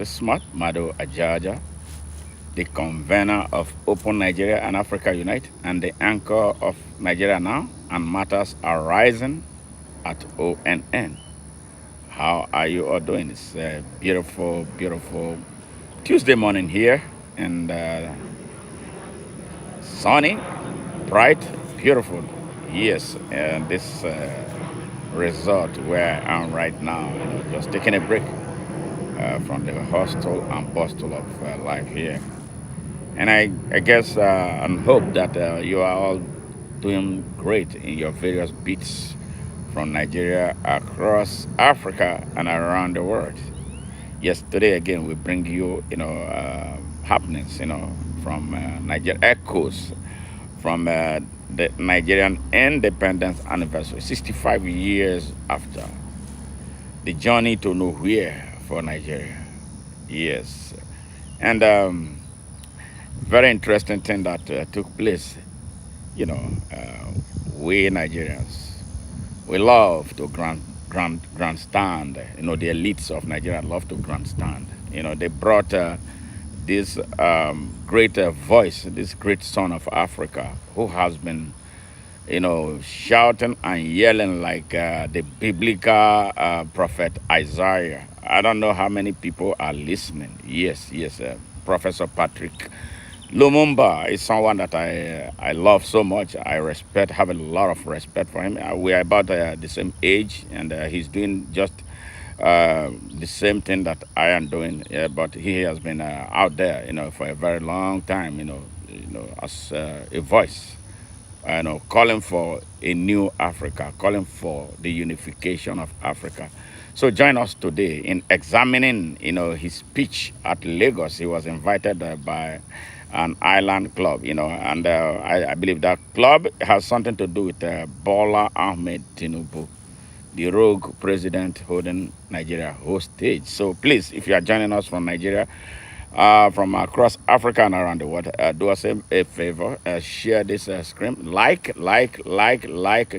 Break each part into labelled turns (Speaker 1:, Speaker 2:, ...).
Speaker 1: Smart Mado Ajaja, the convener of Open Nigeria and Africa Unite, and the anchor of Nigeria Now and Matters Arising at ONN. How are you all doing? It's a beautiful, beautiful Tuesday morning here, and sunny, bright, beautiful. Yes, and this resort where I am right now, just taking a break from the hustle and bustle of life here. And I guess and hope that you are all doing great in your various beats from Nigeria across Africa and around the world. Yes, today again we bring you, happenings, from Nigeria, echoes from the Nigerian independence anniversary, 65 years after the journey to nowhere for Nigeria. Yes, and very interesting thing that took place. You know, uh, we Nigerians, we love to grandstand. The elites of Nigeria love to grandstand. They brought this great voice, this great son of Africa, who has been, shouting and yelling like the biblical prophet Isaiah. I don't know how many people are listening. Yes, yes, Professor Patrick Lumumba is someone that I love so much. I respect, have a lot of respect for him. We are about the same age, and he's doing just the same thing that I am doing. But he has been out there, for a very long time. As a voice, calling for a new Africa, calling for the unification of Africa. So join us today in examining, his speech at Lagos. He was invited by an island club, and I believe that club has something to do with Bola Ahmed Tinubu, the rogue president holding Nigeria hostage. So please, if you are joining us from Nigeria, from across Africa and around the world, do us a favor, share this screen,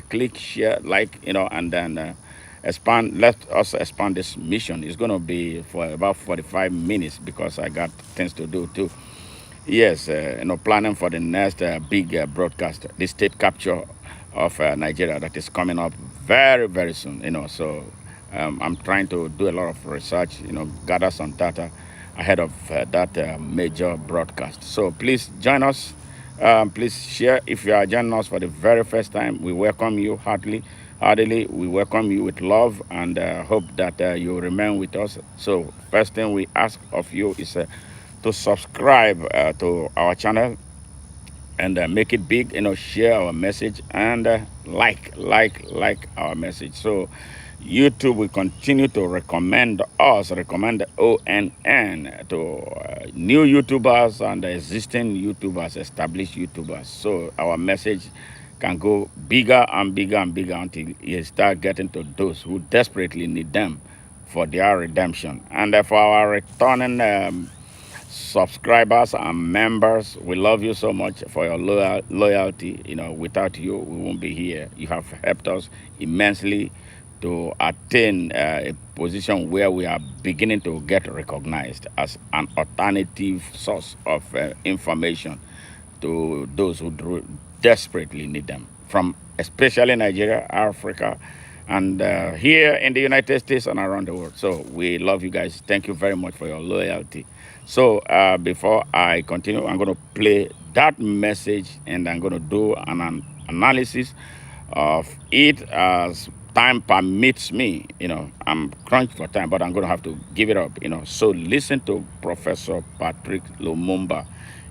Speaker 1: click, share, and then expand. Let us expand this mission. It's going to be for about 45 minutes because I got things to do too. Yes, planning for the next big broadcast, the state capture of Nigeria that is coming up very, very soon. So I'm trying to do a lot of research, gather some data ahead of that major broadcast. So please join us. Please share. If you are joining us for the very first time, we welcome you heartily. We welcome you with love and hope that you remain with us. So first thing we ask of you is to subscribe to our channel and make it big, share our message and like our message. So YouTube will continue to recommend ONN to new YouTubers and existing YouTubers, established YouTubers. So our message can go bigger and bigger and bigger until you start getting to those who desperately need them for their redemption. And for our returning subscribers and members, we love you so much for your loyalty. Without you, we won't be here. You have helped us immensely to attain a position where we are beginning to get recognized as an alternative source of information to those who desperately need them, from especially Nigeria, Africa, and here in the United States and around the world. So we love you guys. Thank you very much for your loyalty. So before I continue, I'm going to play that message and I'm going to do an analysis of it as time permits me. I'm crunched for time, but I'm going to have to give it up. So listen to Professor Patrick Lumumba,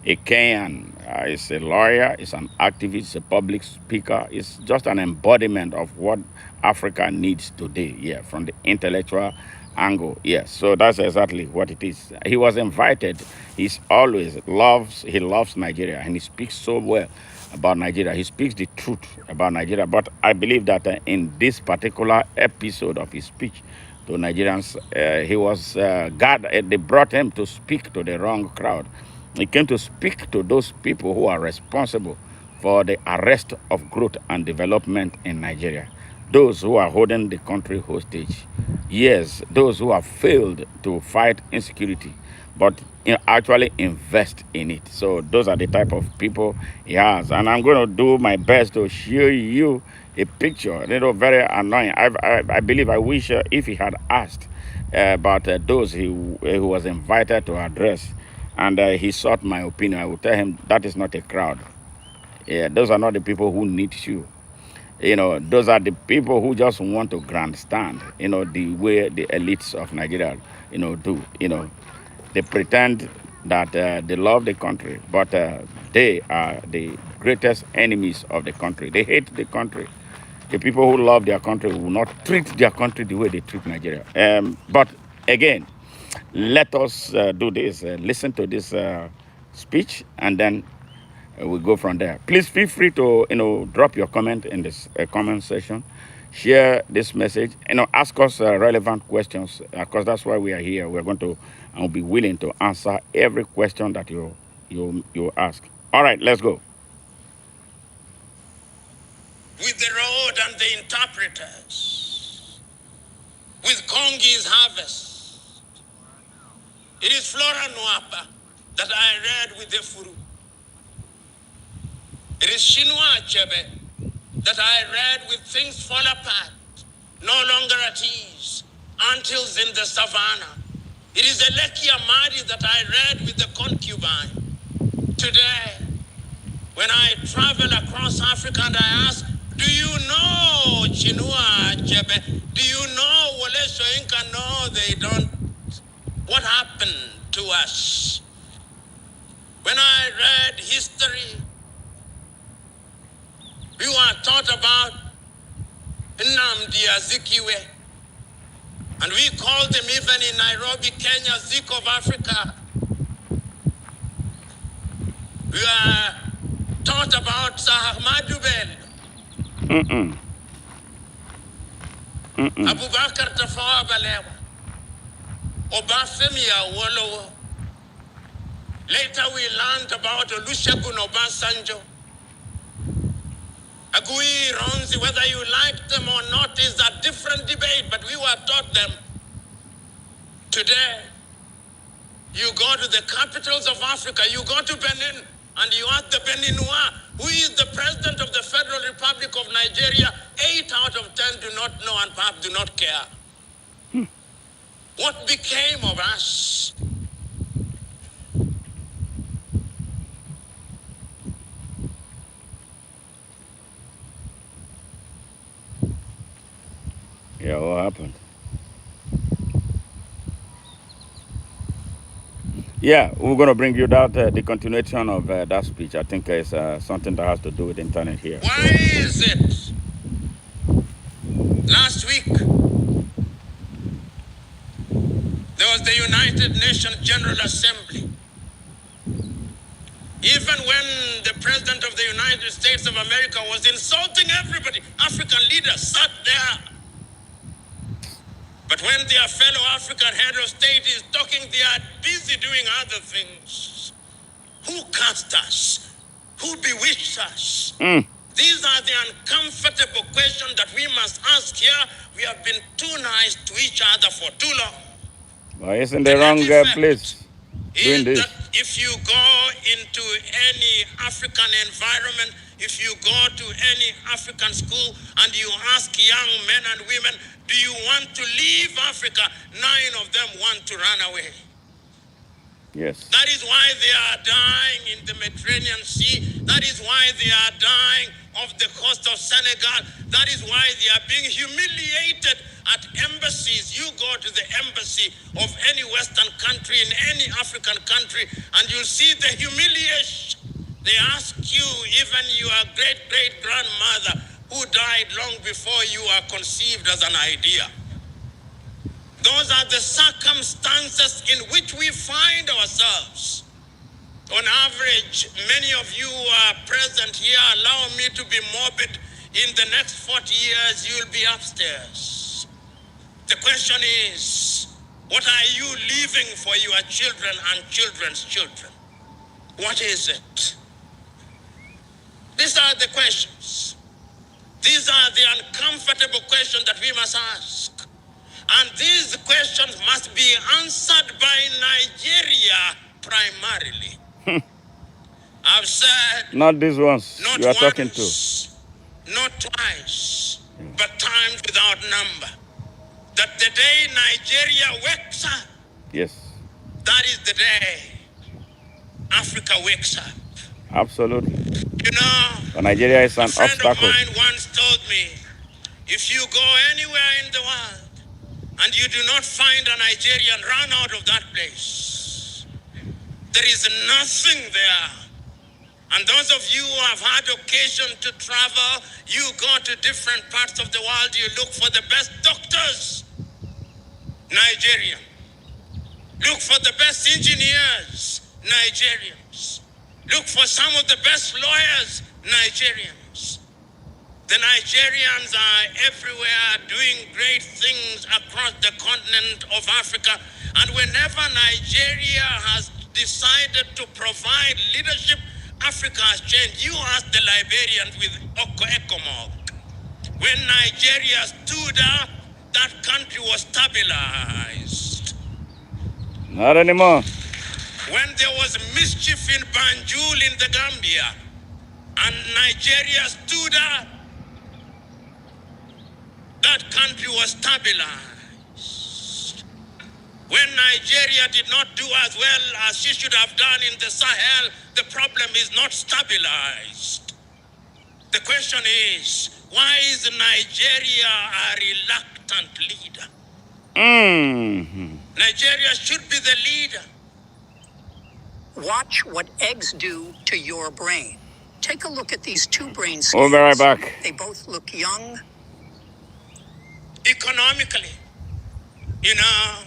Speaker 1: a Kenyan. He's a lawyer, he's an activist, a public speaker. He's just an embodiment of what Africa needs today, yeah, from the intellectual angle. Yes, so that's exactly what it is. He was invited. He loves Nigeria, and he speaks so well about Nigeria. He speaks the truth about Nigeria. But I believe that in this particular episode of his speech to Nigerians, they brought him to speak to the wrong crowd. He came to speak to those people who are responsible for the arrest of growth and development in Nigeria. those who are holding the country hostage. Yes, those who have failed to fight insecurity, but actually invest in it. So those are the type of people he has. And I'm going to do my best to show you a picture. Very annoying. I believe I wish if he had asked about those who was invited to address, and he sought my opinion, I would tell him that is not a crowd. Yeah, those are not the people who need you. Those are the people who just want to grandstand, the way the elites of Nigeria, do. They pretend that they love the country, but they are the greatest enemies of the country. They hate the country. The people who love their country will not treat their country the way they treat Nigeria. But again, let us do this. Listen to this speech, and then we'll go from there. Please feel free to drop your comment in this comment section. Share this message. Ask us relevant questions because that's why we are here. We're going to and we'll be willing to answer every question that you ask. All right, let's go.
Speaker 2: With the road and the interpreters, with Kongi's harvest, it is Flora Nwapa that I read with the Furu. It is Shinua Achebe that I read with things fall apart, no longer at ease, antilles in the savannah. It is Eleki Amadi that I read with the concubine. Today, when I travel across Africa and I ask, do you know Chinua Achebe? Do you know Wole Soyinka? No, they don't. What happened to us? When I read history, we were taught about Nnamdi Azikiwe, and we called him even in Nairobi, Kenya, Zik of Africa. We were taught about Sir Ahmadu Bello, Abubakar Tafawa Balewa, Obafemi Awolowo. Later we learned about Olusegun Obasanjo. Agui Ronzi, whether you like them or not is a different debate, but we were taught them. Today, you go to the capitals of Africa, you go to Benin, and you ask the Beninois, who is the president of the Federal Republic of Nigeria, 8 out of 10 do not know and perhaps do not care. What became of us?
Speaker 1: Yeah, what happened? Yeah, we're going to bring you that the continuation of that speech. I think it's something that has to do with the internet here.
Speaker 2: Why is it? Last week, there was the United Nations General Assembly. Even when the President of the United States of America was insulting everybody, African leaders sat there. But when their fellow African head of state is talking, they are busy doing other things. Who cast us? Who bewitched us? These are the uncomfortable questions that we must ask here. We have been too nice to each other for too long.
Speaker 1: Why isn't the wrong place doing this?
Speaker 2: That if you go into any African environment, if you go to any African school and you ask young men and women, do you want to leave Africa? 9 of them want to run away.
Speaker 1: Yes.
Speaker 2: That is why they are dying in the Mediterranean Sea. That is why they are dying off the coast of Senegal. That is why they are being humiliated at embassies. You go to the embassy of any Western country, in any African country, and you'll see the humiliation. They ask you, even your great-great-grandmother, who died long before you were conceived as an idea. Those are the circumstances in which we find ourselves. On average, many of you who are present here, allow me to be morbid, in the next 40 years, you'll be upstairs. The question is, what are you leaving for your children and children's children? What is it? These are the questions. These are the uncomfortable questions that we must ask. And these questions must be answered by Nigeria primarily. I've said
Speaker 1: Not these ones
Speaker 2: not
Speaker 1: you are talking to.
Speaker 2: once, not twice, but times without number, that the day Nigeria wakes up,
Speaker 1: Yes.
Speaker 2: that is the day Africa wakes up.
Speaker 1: Absolutely.
Speaker 2: You know,
Speaker 1: But Nigeria is
Speaker 2: a
Speaker 1: an
Speaker 2: friend of
Speaker 1: obstacle.
Speaker 2: mine once told me, if you go anywhere in the world and you do not find a Nigerian, run out of that place. There is nothing there. And those of you who have had occasion to travel, you go to different parts of the world, you look for the best doctors, Nigerian. Look for the best engineers, Nigerians. Look for some of the best lawyers, Nigerians. The Nigerians are everywhere doing great things across the continent of Africa. And whenever Nigeria has decided to provide leadership, Africa has changed. You ask the Liberians with ECOMOG. When Nigeria stood up, that country was stabilized.
Speaker 1: Not anymore.
Speaker 2: When there was mischief in Banjul in the Gambia, and Nigeria stood up, that country was stabilized. When Nigeria did not do as well as she should have done in the Sahel, the problem is not stabilized. The question is, why is Nigeria a reluctant leader? Nigeria should be the leader.
Speaker 3: Watch what eggs do to your brain. Take a look at these two brain scans.
Speaker 1: We'll be right back.
Speaker 3: They both look young.
Speaker 2: Economically, you know,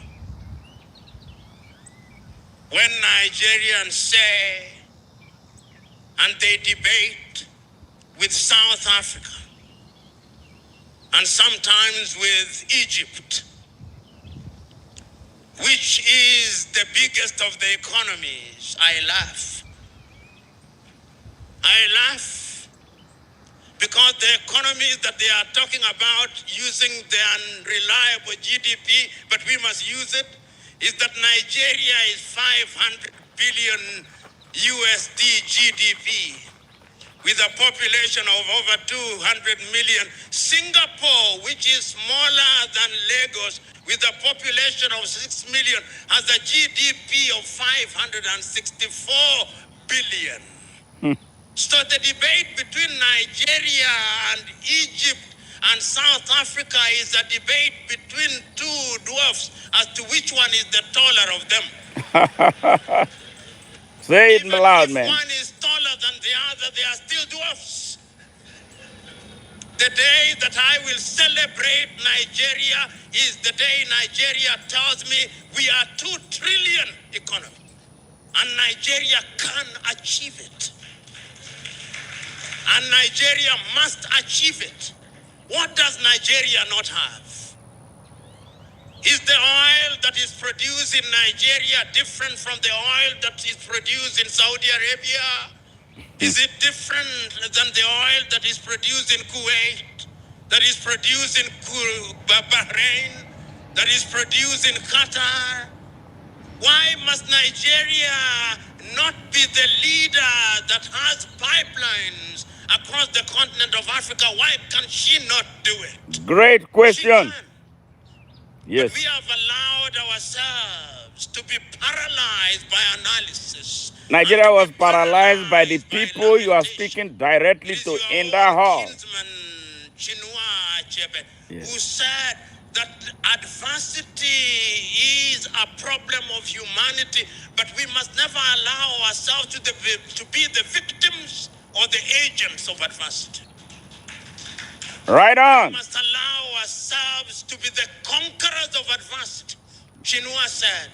Speaker 2: when Nigerians say, and they debate with South Africa, and sometimes with Egypt, which is the biggest of the economies, I laugh. I laugh because the economies that they are talking about using the unreliable GDP, but we must use it, is that Nigeria is 500 billion USD GDP with a population of over 200 million. Singapore, which is smaller than Lagos, with a population of 6 million, has a GDP of 564 billion. So the debate between Nigeria and Egypt and South Africa is a debate between two dwarfs as to which one is the taller of them.
Speaker 1: Say it
Speaker 2: Even
Speaker 1: loud,
Speaker 2: if
Speaker 1: man.
Speaker 2: one is taller than the other, they are still dwarfs. The day that I will celebrate Nigeria is the day Nigeria tells me we are 2 trillion economy. And Nigeria can achieve it. And Nigeria must achieve it. What does Nigeria not have? Is the oil that is produced in Nigeria different from the oil that is produced in Saudi Arabia? Is it different than the oil that is produced in Kuwait, that is produced in Bahrain, that is produced in Qatar? Why must Nigeria not be the leader that has pipelines across the continent of Africa? Why can she not do it?
Speaker 1: Great
Speaker 2: She
Speaker 1: question.
Speaker 2: can.
Speaker 1: Yes.
Speaker 2: But we have allowed ourselves to be paralyzed by analysis.
Speaker 1: Nigeria
Speaker 2: and to
Speaker 1: was
Speaker 2: be
Speaker 1: paralyzed by the people you are
Speaker 2: lamentation.
Speaker 1: speaking directly
Speaker 2: It is
Speaker 1: to
Speaker 2: your
Speaker 1: in the
Speaker 2: own
Speaker 1: hall.
Speaker 2: kinsman, Chinua Achebe,
Speaker 1: Yes.
Speaker 2: who said that adversity is a problem of humanity, but we must never allow ourselves to be the victims or the agents of adversity.
Speaker 1: Right
Speaker 2: We
Speaker 1: on.
Speaker 2: must allow ourselves to be the conquerors of adversity. Chinua said,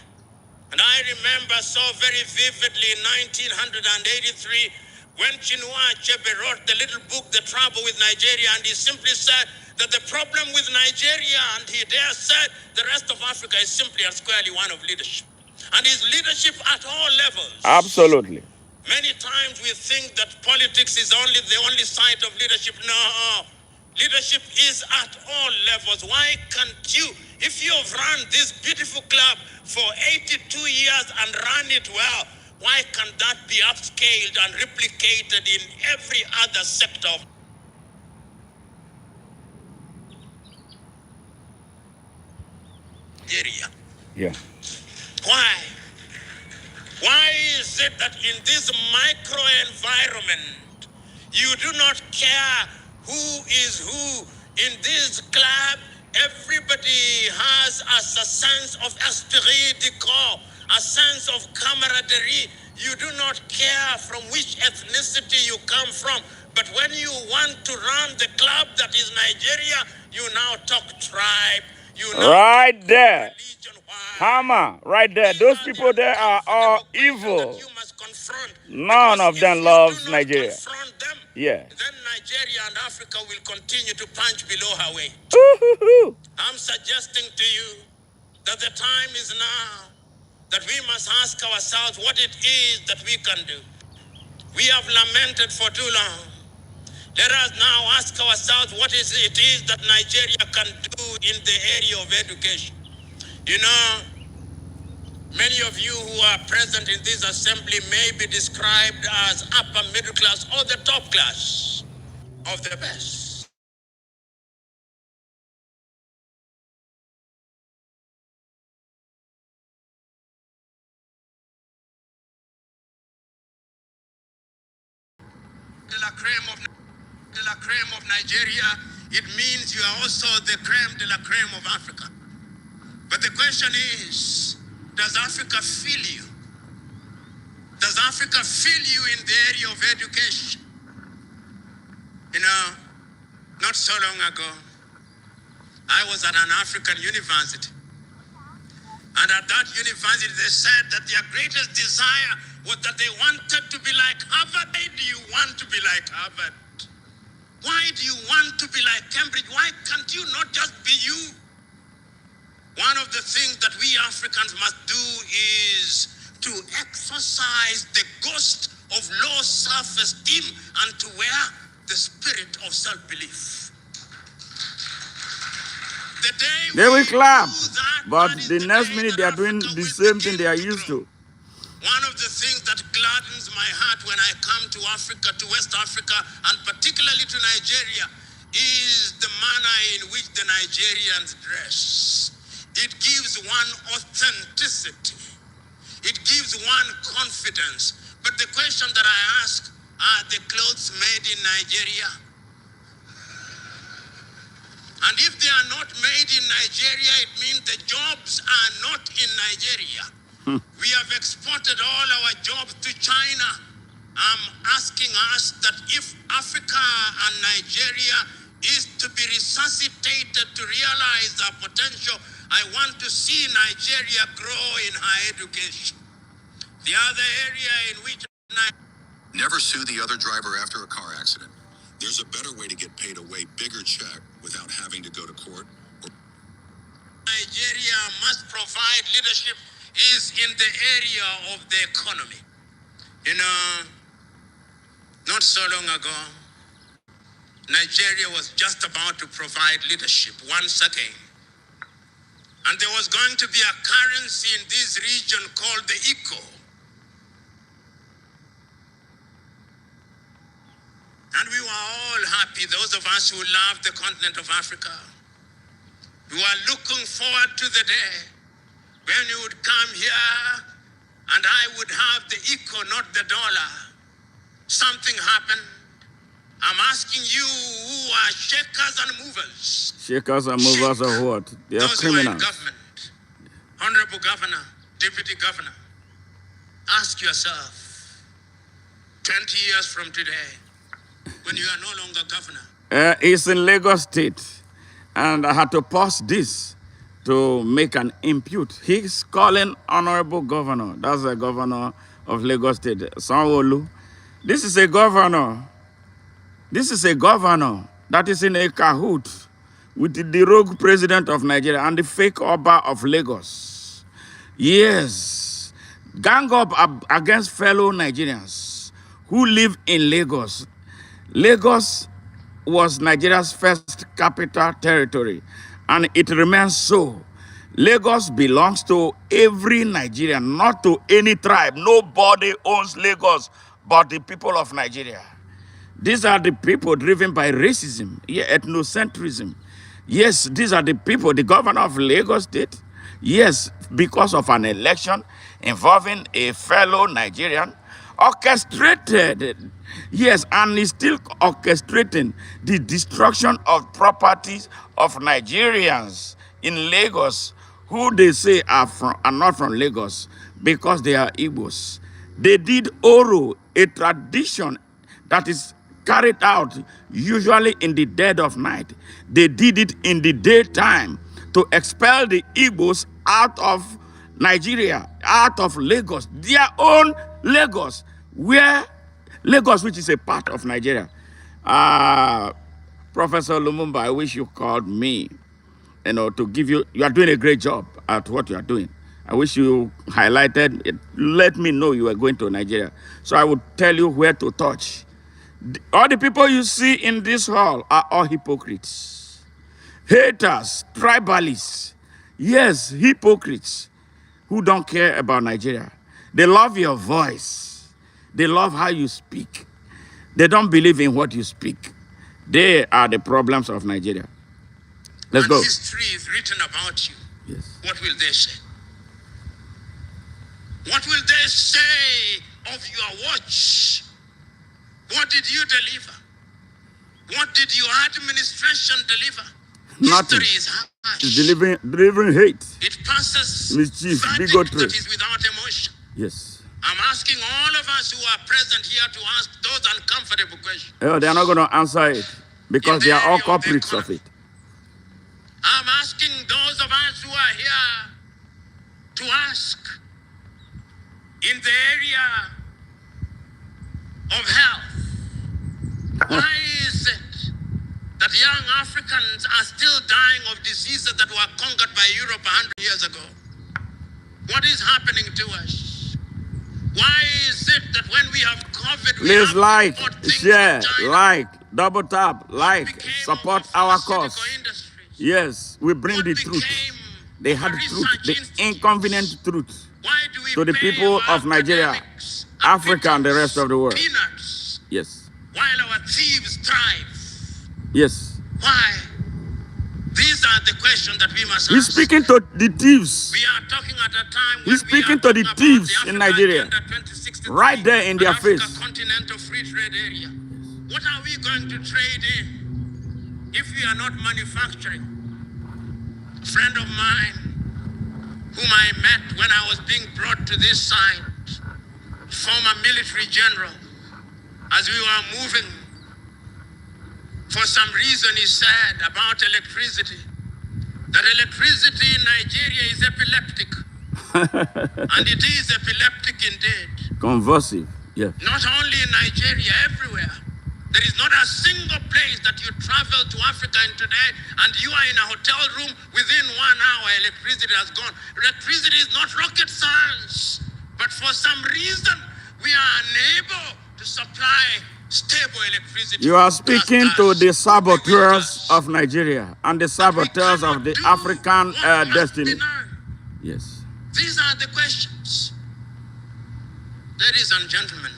Speaker 2: and I remember so very vividly in 1983 when Chinua Achebe wrote the little book, The Trouble with Nigeria, and he simply said that the problem with Nigeria, and he there said the rest of Africa is simply and squarely one of leadership. And his leadership at all levels.
Speaker 1: Absolutely.
Speaker 2: Many times we think that politics is the only side of leadership. No. Leadership is at all levels. Why can't you, if you have run this beautiful club for 82 years and run it well, why can't that be upscaled and replicated in every other sector of Nigeria?
Speaker 1: Yeah.
Speaker 2: Why? Why is it that in this micro environment, you do not care who is who? In this club, everybody has a sense of esprit de corps, a sense of camaraderie. You do not care from which ethnicity you come from. But when you want to run the club that is Nigeria, you now talk tribe. You now
Speaker 1: Right there.
Speaker 2: religion. Why?
Speaker 1: Hammer, right there. Those people there are all evil.
Speaker 2: You must confront.
Speaker 1: None of them
Speaker 2: If you
Speaker 1: loves
Speaker 2: do not
Speaker 1: Nigeria.
Speaker 2: confront them,
Speaker 1: Yeah.
Speaker 2: then Nigeria and Africa will continue to punch below her weight.
Speaker 1: Woo-hoo-hoo.
Speaker 2: I'm suggesting to you that the time is now that we must ask ourselves what it is that we can do. We have lamented for too long. Let us now ask ourselves what it is that Nigeria can do in the area of education. You know, many of you who are present in this assembly may be described as upper middle class or the top class of the best. De la creme of Nigeria, it means you are also the creme de la creme of Africa. But the question is, does Africa feel you? Does Africa feel you in the area of education? You know, not so long ago, I was at an African university. And at that university, they said that their greatest desire was that they wanted to be like Harvard. Why do you want to be like Harvard? Why do you want to be like Cambridge? Why can't you not just be you? One of the things that we Africans must do is to exercise the ghost of low self-esteem and to wear the spirit of self-belief. The day
Speaker 1: They will clap,
Speaker 2: do that,
Speaker 1: but
Speaker 2: that is
Speaker 1: the next
Speaker 2: day
Speaker 1: minute
Speaker 2: that
Speaker 1: they are doing
Speaker 2: Africa
Speaker 1: the
Speaker 2: will
Speaker 1: same thing
Speaker 2: begin
Speaker 1: they are
Speaker 2: to
Speaker 1: used
Speaker 2: grow.
Speaker 1: to.
Speaker 2: One of the things that gladdens my heart when I come to Africa, to West Africa, and particularly to Nigeria, is the manner in which the Nigerians dress. It gives one authenticity. It gives one confidence. But the question that I ask, are the clothes made in Nigeria? And if they are not made in Nigeria, it means the jobs are not in Nigeria. We have exported all our jobs to China. I'm asking us that if Africa and Nigeria is to be resuscitated to realize our potential, I want to see Nigeria grow in higher education. The other area in which
Speaker 3: Never sue the other driver after a car accident. There's a better way to get paid a way bigger check without having to go to court.
Speaker 2: Nigeria must provide leadership is in the area of the economy. You know, not so long ago, Nigeria was just about to provide leadership once again. And there was going to be a currency in this region called the eco. And we were all happy, those of us who love the continent of Africa. We were looking forward to the day when you would come here and I would have the eco, not the dollar. Something happened. I'm asking you who are shakers and movers.
Speaker 1: Shakers and movers are what? They are
Speaker 2: Those who are in
Speaker 1: criminals.
Speaker 2: government, honorable governor, deputy governor, ask yourself, 20 years from today, when you are no longer governor.
Speaker 1: It's in Lagos State, and I had to pause this to make an impute. He's calling honorable governor. That's the governor of Lagos State, Sanwo-Olu. This is a governor. This is a governor that is in a cahoot with the rogue president of Nigeria and the fake Oba of Lagos. Yes, gang up against fellow Nigerians who live in Lagos. Lagos was Nigeria's first capital territory, and it remains so. Lagos belongs to every Nigerian, not to any tribe. Nobody owns Lagos but the people of Nigeria. These are the people driven by racism, yeah, ethnocentrism. Yes, these are the people, the governor of Lagos State, yes, because of an election involving a fellow Nigerian, orchestrated, yes, and is still orchestrating the destruction of properties of Nigerians in Lagos who they say are not from Lagos because they are Igbos. They did Oro, a tradition that is carried out usually in the dead of night. They did it in the daytime to expel the Igbos out of Nigeria, out of Lagos, their own Lagos, where Lagos, which is a part of Nigeria. Uh, Professor Lumumba, I wish you called me, to give you are doing a great job at what you are doing. I wish you highlighted it, let me know you are going to Nigeria. So I would tell you where to touch. All the people you see in this hall are all hypocrites, haters, tribalists. Yes, hypocrites who don't care about Nigeria. They love your voice. They love how you speak. They don't believe in what you speak. They are the problems of Nigeria. Let's go.
Speaker 2: History is written about you.
Speaker 1: Yes.
Speaker 2: What will they say? What will they say of your watch? What did you deliver? What did your administration deliver?
Speaker 1: Nothing.
Speaker 2: History is harsh.
Speaker 1: It's delivering hate.
Speaker 2: It passes
Speaker 1: Mischief,
Speaker 2: verdict
Speaker 1: bigotry.
Speaker 2: that is without emotion.
Speaker 1: Yes.
Speaker 2: I'm asking all of us who are present here to ask those uncomfortable questions.
Speaker 1: Oh, they are not going to answer it because they are all culprits of it.
Speaker 2: I'm asking those of us who are here to ask in the area of health, why is it that young Africans are still dying of diseases that were conquered by Europe 100 years ago? What is happening to us? Why is it that when we have COVID,
Speaker 1: please like, share, like, double tap, like, support our cause. Yes, we bring the truth, the hard truth, the inconvenient truth to the people of Nigeria, Africa, and the rest of the world. Yes.
Speaker 2: While our thieves thrive.
Speaker 1: Yes.
Speaker 2: Why? These are the questions that we must
Speaker 1: He's
Speaker 2: ask.
Speaker 1: speaking to the thieves.
Speaker 2: We are talking at a time when
Speaker 1: He's speaking to the thieves in Nigeria, right there in their face.
Speaker 2: Continental free trade area. What are we going to trade in if we are not manufacturing? A friend of mine, whom I met when I was being brought to this site, former military general, as we were moving, for some reason he said about electricity, that electricity in Nigeria is epileptic. And it is epileptic indeed.
Speaker 1: Convulsive, yeah.
Speaker 2: Not only in Nigeria, everywhere. There is not a single place that you travel to Africa in today and you are in a hotel room, within 1 hour electricity has gone. Electricity is not rocket science. But for some reason, we are unable to supply stable electricity.
Speaker 1: You are speaking to the saboteurs of Nigeria and the saboteurs of the African destiny. Yes.
Speaker 2: These are the questions. Ladies and gentlemen,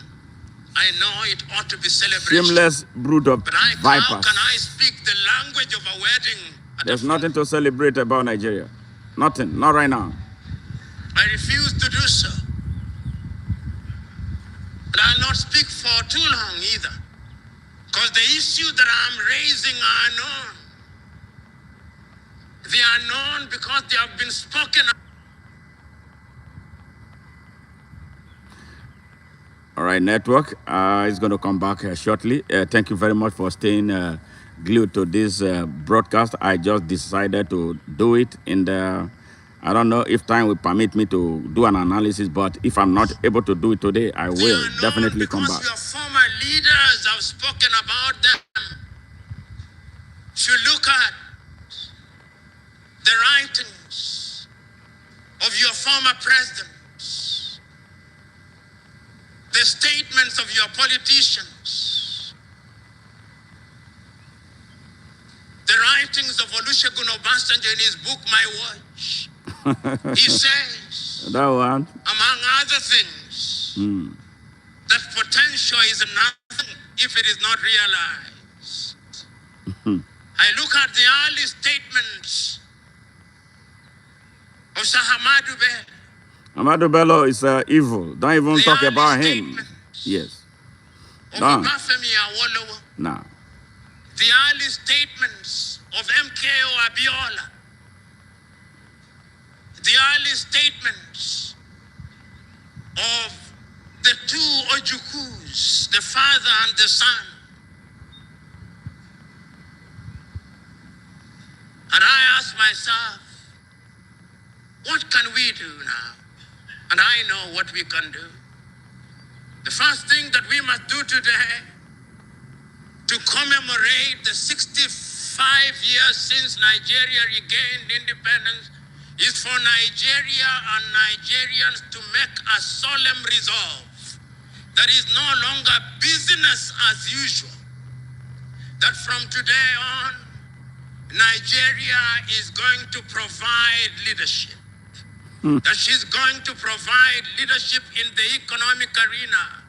Speaker 2: I know it ought to be celebrated.
Speaker 1: Shameless brood of vipers.
Speaker 2: How can I speak the language of a wedding?
Speaker 1: There's nothing to celebrate about Nigeria. Nothing. Not right now.
Speaker 2: I refuse to do so. But I'll not speak for too long either. Because the issues that I'm raising are known. They are known because they have been spoken of.
Speaker 1: All right, network is going to come back shortly. Thank you very much for staying glued to this broadcast. I just decided to do it in the, I don't know if time will permit me to do an analysis, but if I'm not able to do it today, I will definitely come back.
Speaker 2: Your former leaders have spoken about them. If you look at the writings of your former presidents, the statements of your politicians, Olusegun Obasanjo in his book, My Watch, he says,
Speaker 1: that one.
Speaker 2: among other things, that potential is nothing if it is not realized. I look at the early statements of Sahamadu Bello.
Speaker 1: Ahmadu Bello is evil. Don't even talk about him. Yes.
Speaker 2: Of Obafemi Awolowo.
Speaker 1: Nah.
Speaker 2: The early statements of MKO Abiola. The early statements of the two Ojukus, the father and the son. And I ask myself, what can we do now? And I know what we can do. The first thing that we must do today to commemorate the 65 years since Nigeria regained independence is for Nigeria and Nigerians to make a solemn resolve that is no longer business as usual. That from today on, Nigeria is going to provide leadership. That she's going to provide leadership in the economic arena.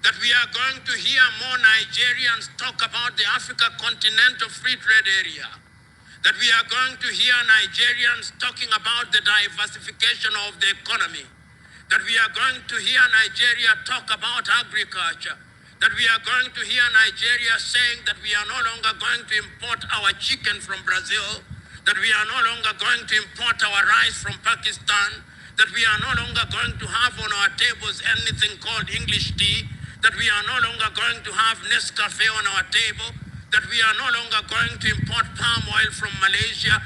Speaker 2: That we are going to hear more Nigerians talk about the Africa Continental Free Trade Area. That we are going to hear Nigerians talking about the diversification of the economy. That we are going to hear Nigeria talk about agriculture. That we are going to hear Nigeria saying that we are no longer going to import our chicken from Brazil. That we are no longer going to import our rice from Pakistan. That we are no longer going to have on our tables anything called English tea. That we are no longer going to have Nescafe on our table. That we are no longer going to import palm oil from Malaysia.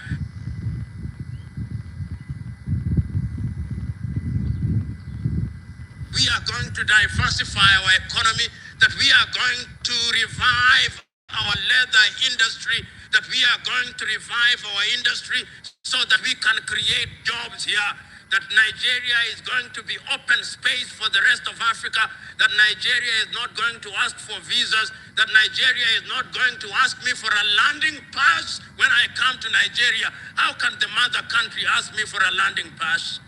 Speaker 2: We are going to diversify our economy. That we are going to revive our leather industry. That we are going to revive our industry so that we can create jobs here. That Nigeria is going to be open space for the rest of Africa, that Nigeria is not going to ask for visas, that Nigeria is not going to ask me for a landing pass when I come to Nigeria. How can the mother country ask me for a landing pass?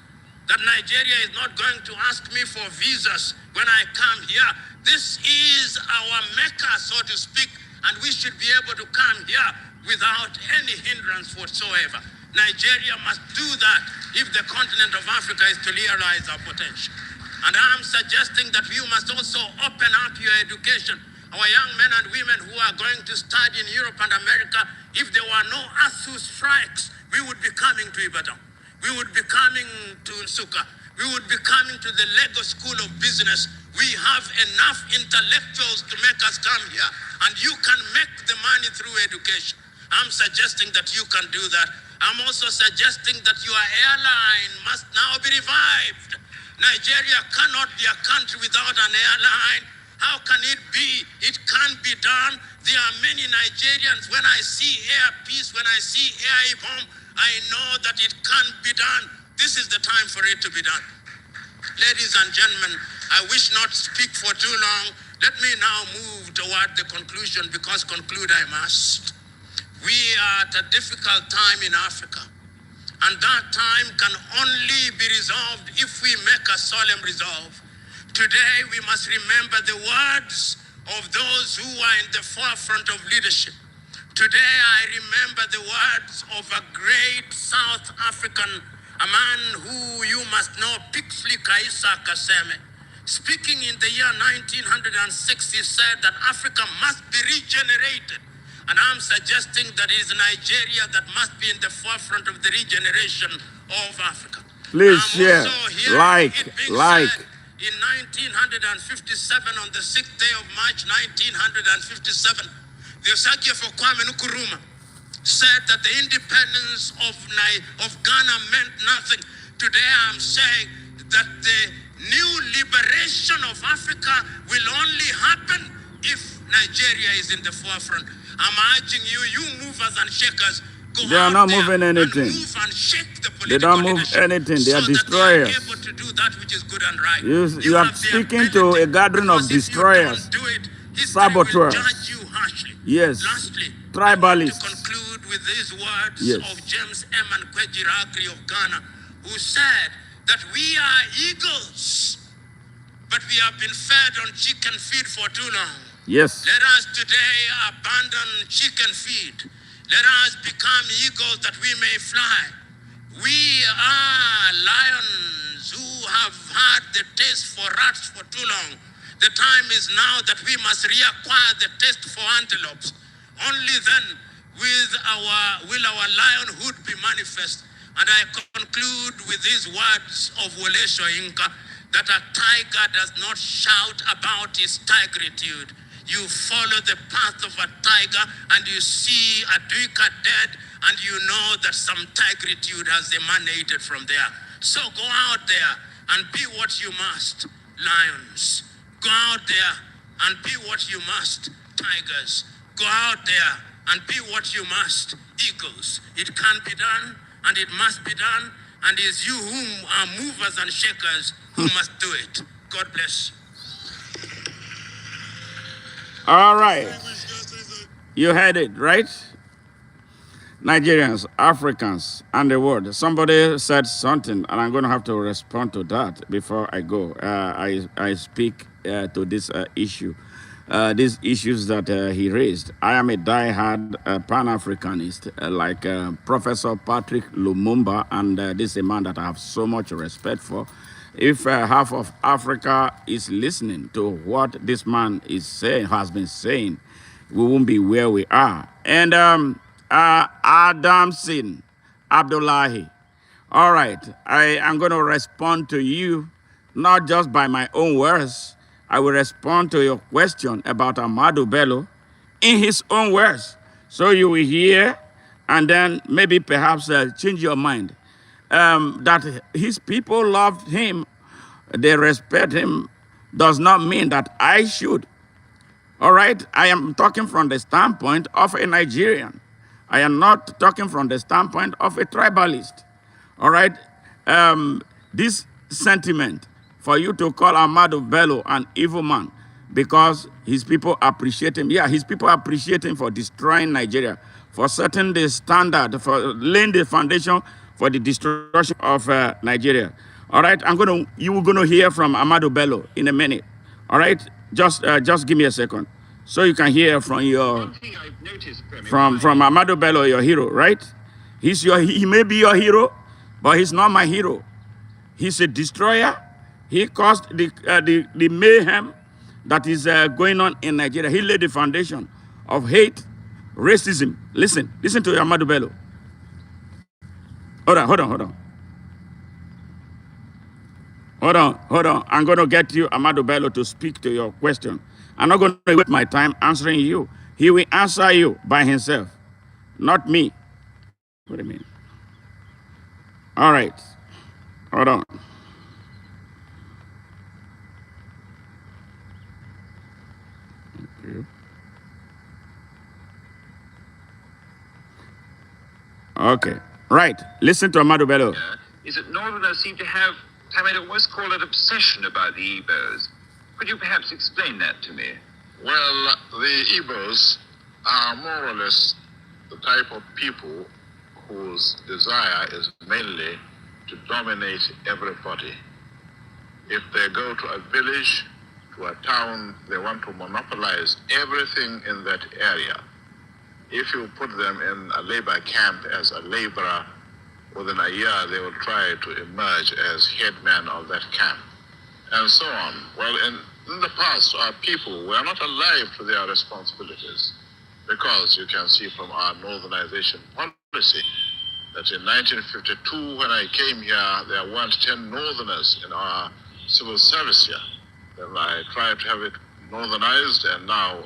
Speaker 2: That Nigeria is not going to ask me for visas when I come here. This is our Mecca, so to speak, and we should be able to come here without any hindrance whatsoever. Nigeria must do that if the continent of Africa is to realize our potential. And I'm suggesting that you must also open up your education. Our young men and women who are going to study in Europe and America, if there were no ASU strikes, we would be coming to Ibadan. We would be coming to Nsukka. We would be coming to the Lagos School of Business. We have enough intellectuals to make us come here. And you can make the money through education. I'm suggesting that you can do that. I'm also suggesting that your airline must now be revived. Nigeria cannot be a country without an airline. How can it be? It can be done. There are many Nigerians. When I see Air Peace, when I see Air Bomb, I know that it can be done. This is the time for it to be done. Ladies and gentlemen, I wish not speak for too long. Let me now move toward the conclusion, because conclude I must. We are at a difficult time in Africa, and that time can only be resolved if we make a solemn resolve. Today, we must remember the words of those who are in the forefront of leadership. Today, I remember the words of a great South African, a man who you must know, Pixley Kaisa Kaseme. Speaking in the year 1906, he said that Africa must be regenerated. And I'm suggesting that it is Nigeria that must be in the forefront of the regeneration of Africa.
Speaker 1: Please share, like.
Speaker 2: In 1957, on the 6th day of March 1957, the Osage for Kwame Nkrumah said that the independence of Ghana meant nothing. Today I'm saying that the new liberation of Africa will only happen if Nigeria is in the forefront. I'm urging you, you movers and shakers,
Speaker 1: they are not moving anything.
Speaker 2: Move and shake the
Speaker 1: they don't move anything. They are destroyers.
Speaker 2: Able to do that which is good and right.
Speaker 1: You are speaking to a gathering of destroyers, saboteurs.
Speaker 2: Judge you harshly.
Speaker 1: Yes,
Speaker 2: Lastly,
Speaker 1: tribalists.
Speaker 2: to conclude with these words
Speaker 1: Yes.
Speaker 2: of James M. and Kwejiragri of Ghana, who said that we are eagles, but we have been fed on chicken feed for too long.
Speaker 1: Yes.
Speaker 2: Let us today abandon chicken feed. Let us become eagles that we may fly. We are lions who have had the taste for rats for too long. The time is now that we must reacquire the taste for antelopes. Only then will our lionhood be manifest. And I conclude with these words of Wole Soyinka, that a tiger does not shout about his tigritude. You follow the path of a tiger and you see a duiker dead and you know that some tigritude has emanated from there. So go out there and be what you must, lions. Go out there and be what you must, tigers. Go out there and be what you must, eagles. It can be done and it must be done, and it's you whom are movers and shakers who must do it. God bless.
Speaker 1: All right. You heard it, right? Nigerians, Africans, and the world. Somebody said something, and I'm going to have to respond to that before I go. I speak to this issue, these issues that he raised. I am a diehard Pan-Africanist, like Professor Patrick Lumumba, and this is a man that I have so much respect for. If half of Africa is listening to what this man is saying, has been saying, we won't be where we are. And Adam Sin Abdullahi. All right, I am going to respond to you, not just by my own words. I will respond to your question about Amadou Bello in his own words. So you will hear and then maybe perhaps change your mind. That his people loved him, they respect him, does not mean that I should. All right, I am talking from the standpoint of a Nigerian. I am not talking from the standpoint of a tribalist. All right, this sentiment for you to call Amadou Bello an evil man because his people appreciate him. Yeah, his people appreciate him for destroying Nigeria, for setting the standard, for laying the foundation for the destruction of Nigeria. All right, you're gonna hear from Amadou Bello in a minute. All right, just give me a second, so you can hear from from Amadou Bello, your hero, right? He may be your hero, but he's not my hero. He's a destroyer. He caused the mayhem that is going on in Nigeria. He laid the foundation of hate, racism. Listen to Amadou Bello. Hold on. I'm going to get you, Amadou Bello, to speak to your question. I'm not going to waste my time answering you. He will answer you by himself, not me. What do you mean? All right. Hold on. Okay. Right. Listen to Amadou Bello.
Speaker 3: Is that Northerners seem to have, I might almost call it obsession about the Igbos. Could you perhaps explain that to me?
Speaker 4: Well, the Igbos are more or less the type of people whose desire is mainly to dominate everybody. If they go to a village, to a town, they want to monopolize everything in that area. If you put them in a labor camp as a laborer, within a year they will try to emerge as headman of that camp, and so on. Well, in the past, our people were not alive to their responsibilities, because you can see from our northernization policy that in 1952, when I came here, there weren't 10 northerners in our civil service here. Then I tried to have it northernized, and now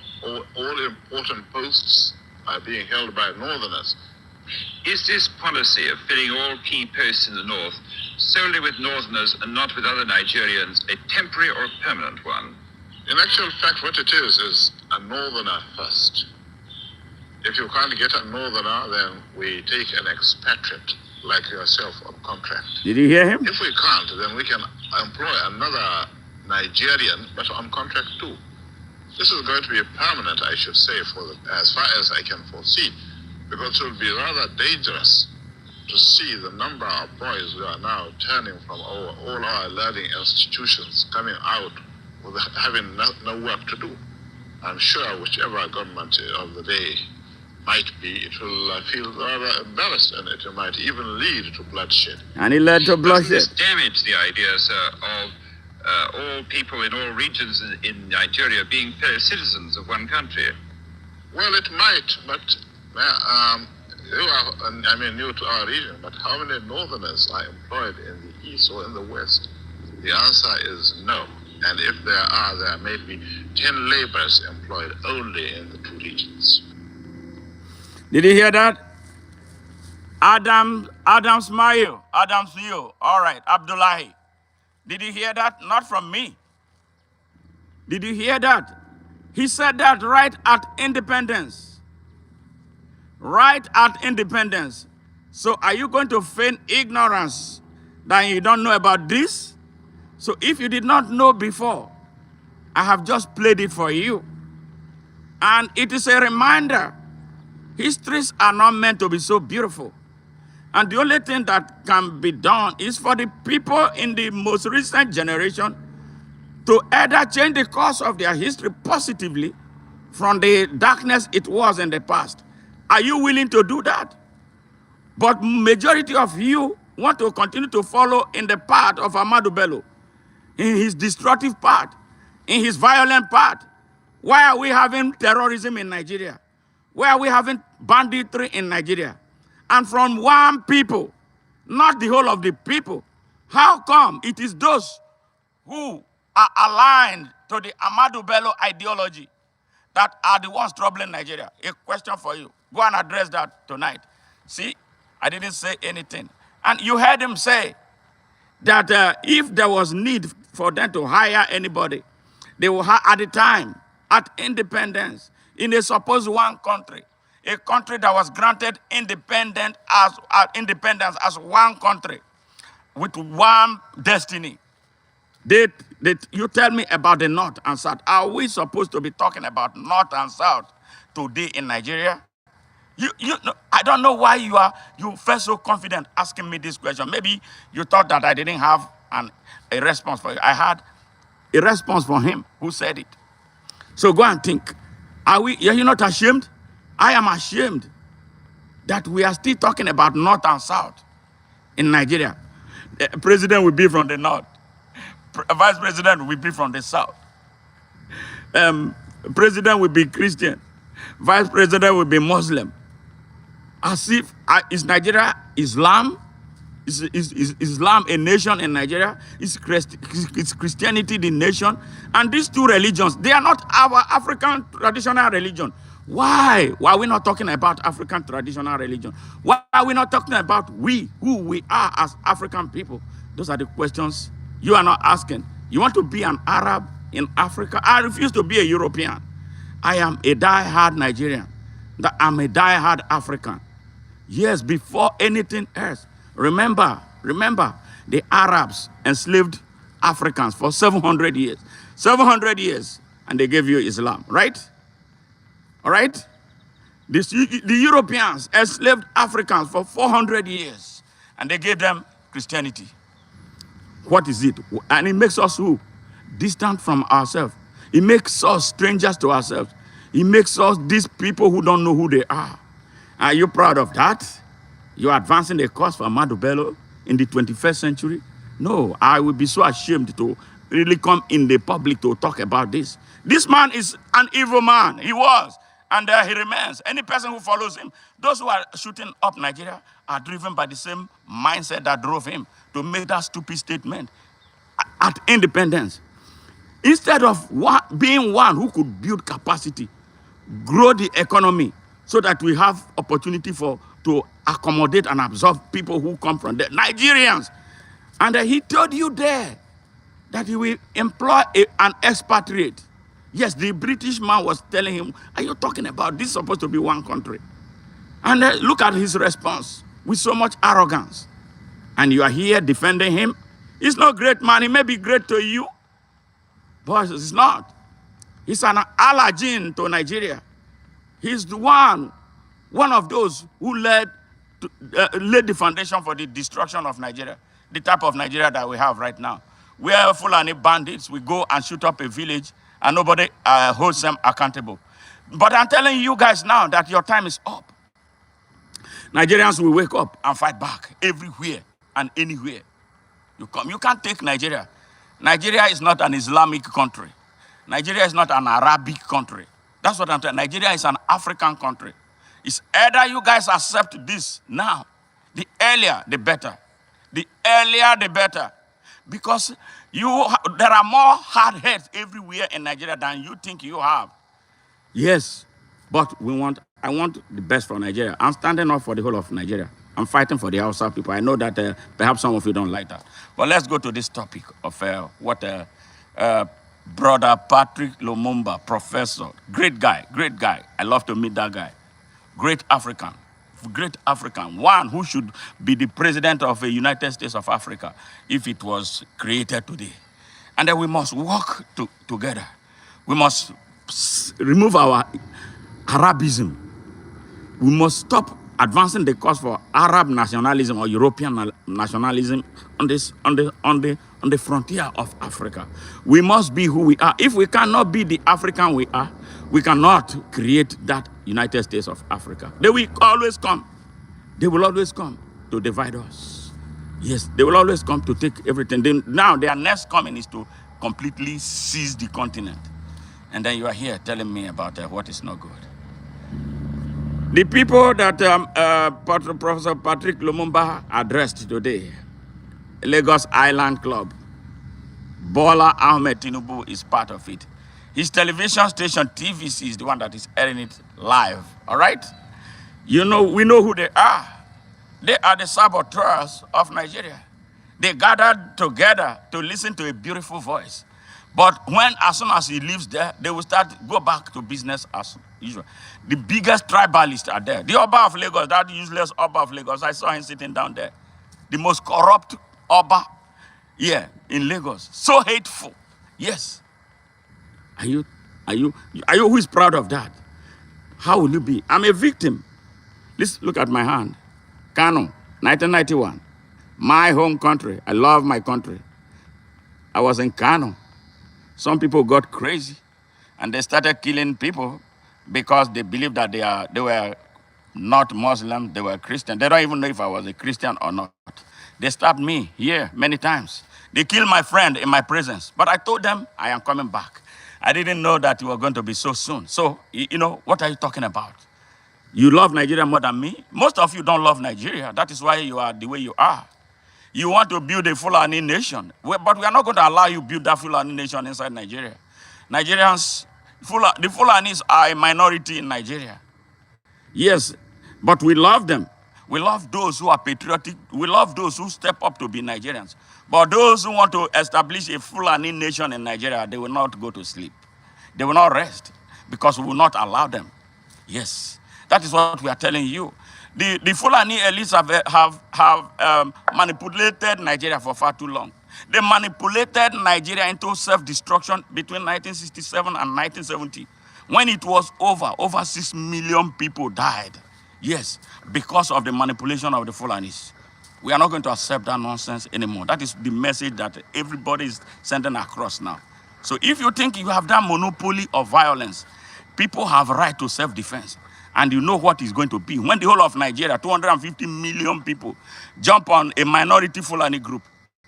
Speaker 4: all important posts are being held by northerners.
Speaker 3: Is this policy of filling all key posts in the north solely with northerners and not with other Nigerians a temporary or permanent one?
Speaker 4: In actual fact, what it is a northerner first. If you can't get a northerner, then we take an expatriate like yourself on contract.
Speaker 1: Did you hear him?
Speaker 4: If we can't, then we can employ another Nigerian, but on contract too. This is going to be permanent, I should say, as far as I can foresee, because it would be rather dangerous to see the number of boys who are now turning from all our learning institutions coming out with having no work to do. I'm sure whichever government of the day might be, it will feel rather embarrassed, and it might even lead to bloodshed.
Speaker 1: And it led to bloodshed.
Speaker 3: Doesn't this damage the idea, sir, of all people in all regions in Nigeria being fellow citizens of one country?
Speaker 4: Well, it might, but you are, new to our region, but how many northerners are employed in the east or in the west? The answer is no. And if there may be 10 laborers employed only in the two regions.
Speaker 1: Did you hear that? Adam Smile, all right, Abdullahi. Did you hear that? Not from me. Did you hear that? He said that right at independence. Right at independence. So are you going to feign ignorance that you don't know about this? So if you did not know before, I have just played it for you. And it is a reminder. Histories are not meant to be so beautiful. And the only thing that can be done is for the people in the most recent generation to either change the course of their history positively from the darkness it was in the past. Are you willing to do that? But majority of you want to continue to follow in the path of Ahmadu Bello, in his destructive path, in his violent path. Why are we having terrorism in Nigeria? Why are we having banditry in Nigeria? And from one people, not the whole of the people. How come it is those who are aligned to the Ahmadu Bello ideology that are the ones troubling Nigeria? A question for you. Go and address that tonight. See, I didn't say anything. And you heard him say that if there was need for them to hire anybody, they will hire at the time, at independence, in a supposed one country, a country that was granted independence as one country with one destiny. You tell me about the North and South. Are we supposed to be talking about North and South today in Nigeria? I don't know why you felt so confident asking me this question. Maybe you thought that I didn't have a response for you. I had a response from him who said it. So go and think. Are you not ashamed? I am ashamed that we are still talking about North and South in Nigeria. The president will be from the North. Vice president will be from the South. President will be Christian. Vice president will be Muslim. As if, is Nigeria Islam? Is Islam a nation in Nigeria? Is Christianity the nation? And these two religions, they are not our African traditional religion. Why? Why are we not talking about African traditional religion? Why are we not talking about who we are as African people? Those are the questions you are not asking. You want to be an Arab in Africa? I refuse to be a European. I am a die-hard Nigerian. I'm a die-hard African. Yes, before anything else. Remember, the Arabs enslaved Africans for 700 years. 700 years, and they gave you Islam, right? All right? The Europeans enslaved Africans for 400 years, and they gave them Christianity. What is it? And it makes us who? Distant from ourselves. It makes us strangers to ourselves. It makes us these people who don't know who they are. Are you proud of that? You're advancing the cause for Ahmadu Bello in the 21st century? No, I would be so ashamed to really come in the public to talk about this. This man is an evil man. He was, and he remains. Any person who follows him, those who are shooting up Nigeria are driven by the same mindset that drove him to make that stupid statement at independence. Instead of being one who could build capacity, grow the economy, so that we have opportunity to accommodate and absorb people who come from there, Nigerians. And he told you there that he will employ an expatriate. Yes, the British man was telling him, are you talking about this is supposed to be one country? And look at his response with so much arrogance. And you are here defending him. He's not great man. He may be great to you, but he's not. He's an allergen to Nigeria. He's the one one of those who laid the foundation for the destruction of Nigeria, the type of Nigeria that we have right now, where Fulani bandits will go and shoot up a village and nobody holds them accountable. But I'm telling you guys now that your time is up. Nigerians will wake up and fight back everywhere and anywhere. You come. You can't take Nigeria. Nigeria is not an Islamic country. Nigeria is not an Arabic country. That's what I'm telling you. Nigeria is an African country. It's either you guys accept this now. The earlier, the better. The earlier, the better. Because there are more hard heads everywhere in Nigeria than you think you have. Yes, but I want the best for Nigeria. I'm standing up for the whole of Nigeria. I'm fighting for the Hausa people. I know that perhaps some of you don't like that. But let's go to this topic of what Brother Patrick Lumumba, professor, great guy. I love to meet that guy. Great African, one who should be the president of the United States of Africa if it was created today. And then we must work together. We must remove our Arabism. We must stop advancing the cause for Arab nationalism or European nationalism on the frontier of Africa. We must be who we are. If we cannot be the African we are, we cannot create that United States of Africa. They will always come. They will always come to divide us. Yes, they will always come to take everything. Now their next coming is to completely seize the continent. And then you are here telling me about what is not good. The people that Professor Patrick Lumumba addressed today, Lagos Island Club, Bola Ahmed Tinubu is part of it. His television station, TVC, is the one that is airing it live, all right? We know who they are. They are the saboteurs of Nigeria. They gathered together to listen to a beautiful voice. But as soon as he leaves there, they will go back to business as usual. The biggest tribalists are there. The Oba of Lagos, that useless Oba of Lagos, I saw him sitting down there. The most corrupt Oba here in Lagos. So hateful. Yes. Are you who is proud of that? How will you be? I'm a victim. Let's look at my hand. Kano, 1991. My home country. I love my country. I was in Kano. Some people got crazy and they started killing people because they believed that they were not Muslim, they were Christian. They don't even know if I was a Christian or not. They stabbed me here many times. They killed my friend in my presence. But I told them I am coming back. I didn't know that you were going to be so soon. So, what are you talking about? You love Nigeria more than me? Most of you don't love Nigeria. That is why you are the way you are. You want to build a Fulani nation, but we are not going to allow you to build that Fulani nation inside Nigeria. Nigerians, the Fulanis are a minority in Nigeria. Yes, but we love them. We love those who are patriotic. We love those who step up to be Nigerians. But those who want to establish a Fulani nation in Nigeria, they will not go to sleep. They will not rest because we will not allow them. Yes, that is what we are telling you. The Fulani elites have manipulated Nigeria for far too long. They manipulated Nigeria into self-destruction between 1967 and 1970. When it was over 6 million people died. Yes, because of the manipulation of the Fulanis. We are not going to accept that nonsense anymore. That is the message that everybody is sending across now. So if you think you have that monopoly of violence, people have a right to self-defense. And you know what is going to be. When the whole of Nigeria, 250 million people, jump on a minority Fulani group,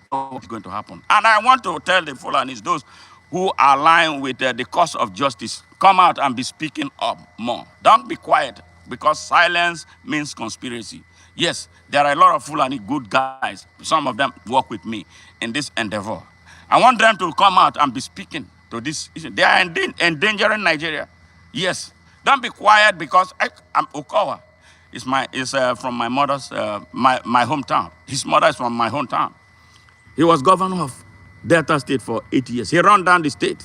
Speaker 1: what's going to happen? And I want to tell the Fulanis, those who are lying with the cause of justice, come out and be speaking up more. Don't be quiet, because silence means conspiracy. Yes, there are a lot of Fulani good guys. Some of them work with me in this endeavor. I want them to come out and be speaking to this issue. They are endangering Nigeria. Yes. Don't be quiet, because I'm Okawa. It's from my mother's, my hometown. His mother is from my hometown. He was governor of Delta State for 8 years. He ran down the state.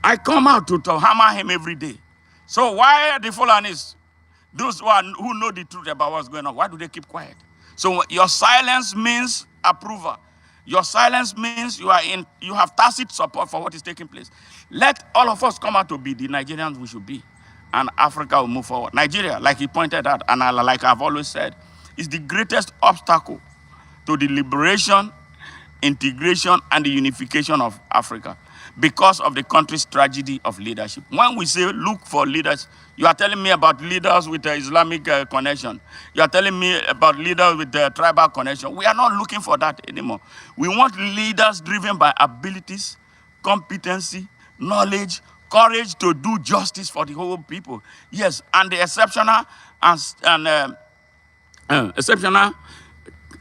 Speaker 1: I come out to hammer him every day. So why are the Fulanis, those who know the truth about what's going on, why do they keep quiet? So your silence means approval. Your silence means you have tacit support for what is taking place. Let all of us come out to be the Nigerians we should be. and Africa will move forward. Nigeria, like he pointed out, and like I've always said, is the greatest obstacle to the liberation, integration, and the unification of Africa because of the country's tragedy of leadership. When we say look for leaders, you are telling me about leaders with the Islamic connection. You are telling me about leaders with the tribal connection. We are not looking for that anymore. We want leaders driven by abilities, competency, knowledge, courage to do justice for the whole people. Yes, and the exceptional exceptional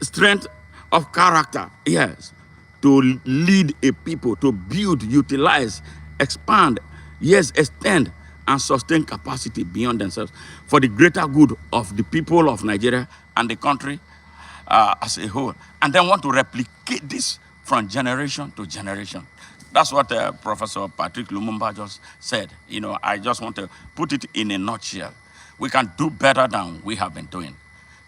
Speaker 1: strength of character, yes, to lead a people, to build, utilize, expand, yes, extend, and sustain capacity beyond themselves for the greater good of the people of Nigeria and the country as a whole. And then want to replicate this from generation to generation. That's what Professor Patrick Lumumba just said. You know, I just want to put it in a nutshell. We can do better than we have been doing.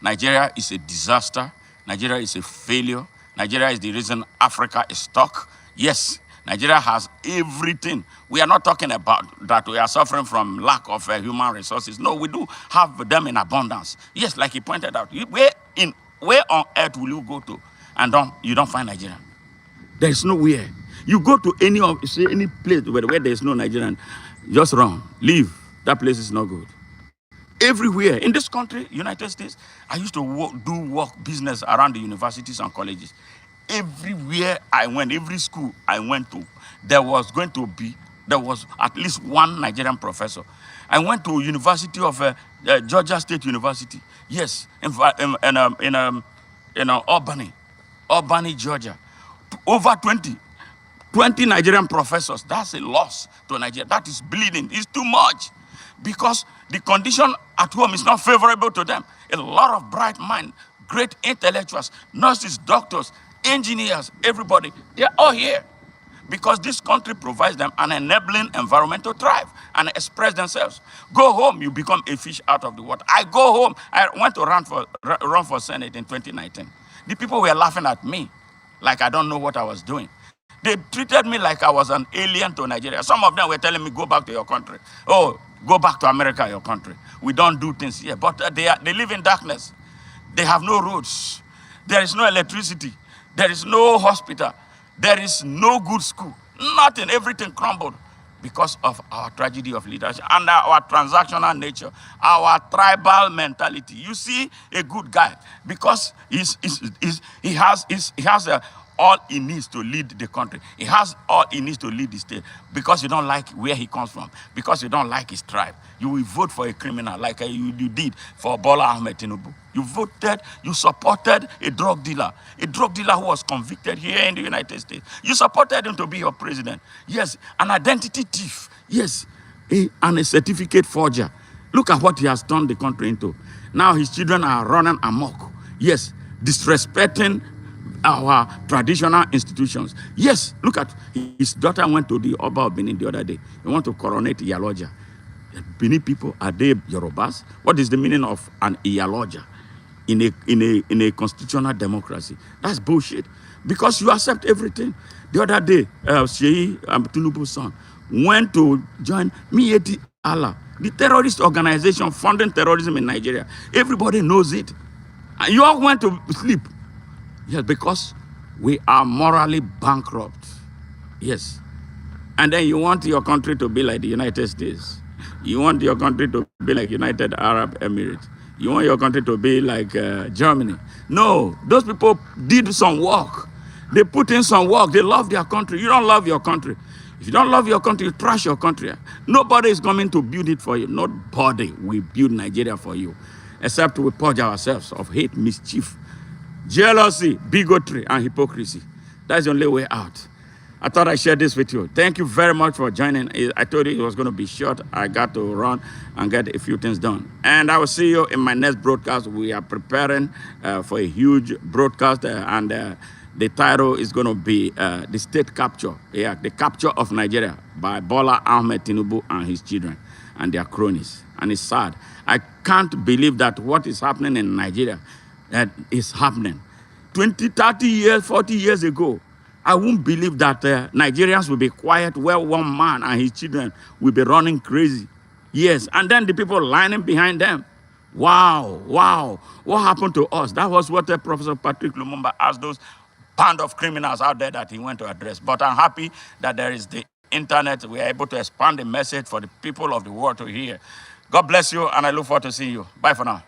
Speaker 1: Nigeria is a disaster. Nigeria is a failure. Nigeria is the reason Africa is stuck. Yes, Nigeria has everything. We are not talking about that we are suffering from lack of human resources. No, we do have them in abundance. Yes, like he pointed out, where on earth will you go to and you don't find Nigeria? There is nowhere. You go to any place where there is no Nigerian, just run, leave. That place is not good. Everywhere in this country, United States, I used to do business around the universities and colleges. Everywhere I went, every school I went to, there was at least one Nigerian professor. I went to University of Georgia State University. Yes, in Albany, Georgia. Over 20 Nigerian professors. That's a loss to Nigeria. That is bleeding. It's too much because the condition at home is not favorable to them. A lot of bright minds, great intellectuals, nurses, doctors, engineers, everybody, they're all here because this country provides them an enabling environment to thrive and express themselves. Go home, you become a fish out of the water. I go home, I went to run for Senate in 2019. The people were laughing at me like I don't know what I was doing. They treated me like I was an alien to Nigeria. Some of them were telling me, go back to your country. Oh, go back to America, your country. We don't do things here. But they live in darkness. They have no roads. There is no electricity. There is no hospital. There is no good school. Nothing. Everything crumbled because of our tragedy of leadership and our transactional nature, our tribal mentality. You see a good guy because he has all he needs to lead the country. He has all he needs to lead the state because you don't like where he comes from, because you don't like his tribe. You will vote for a criminal like you did for Bola Ahmed Tinubu. You supported a drug dealer who was convicted here in the United States. You supported him to be your president. Yes, an identity thief. Yes, and a certificate forger. Look at what he has turned the country into. Now his children are running amok. Yes, disrespecting our traditional institutions. Yes, look at his daughter went to the Oba of Benin the other day. He want to coronate Iyaloja. Benin people, are they Yorubas? What is the meaning of an Iyaloja in a constitutional democracy? That's bullshit. Because you accept everything. The other day, Sheyi Tinubu's son went to join Miyetti Allah, the terrorist organization funding terrorism in Nigeria. Everybody knows it. And you all went to sleep. Yes, because we are morally bankrupt. Yes. And then you want your country to be like the United States. You want your country to be like United Arab Emirates. You want your country to be like Germany. No, those people did some work. They put in some work. They love their country. You don't love your country. If you don't love your country, you trash your country. Nobody is coming to build it for you. Nobody will build Nigeria for you, except we purge ourselves of hate, mischief, jealousy, bigotry, and hypocrisy. That's the only way out. I thought I'd share this with you. Thank you very much for joining. I told you it was going to be short. I got to run and get a few things done. And I will see you in my next broadcast. We are preparing for a huge broadcast, and the title is going to be The State Capture. Yeah, the capture of Nigeria by Bola Ahmed Tinubu and his children and their cronies. And it's sad. I can't believe that what is happening in Nigeria is happening. 20, 30 years, 40 years ago, I won't believe that Nigerians will be quiet where one man and his children will be running crazy. Yes, and then the people lining behind them. Wow, wow. What happened to us? That was what Professor Patrick Lumumba asked those band of criminals out there that he went to address. But I'm happy that there is the internet. We are able to expand the message for the people of the world to hear. God bless you, and I look forward to seeing you. Bye for now.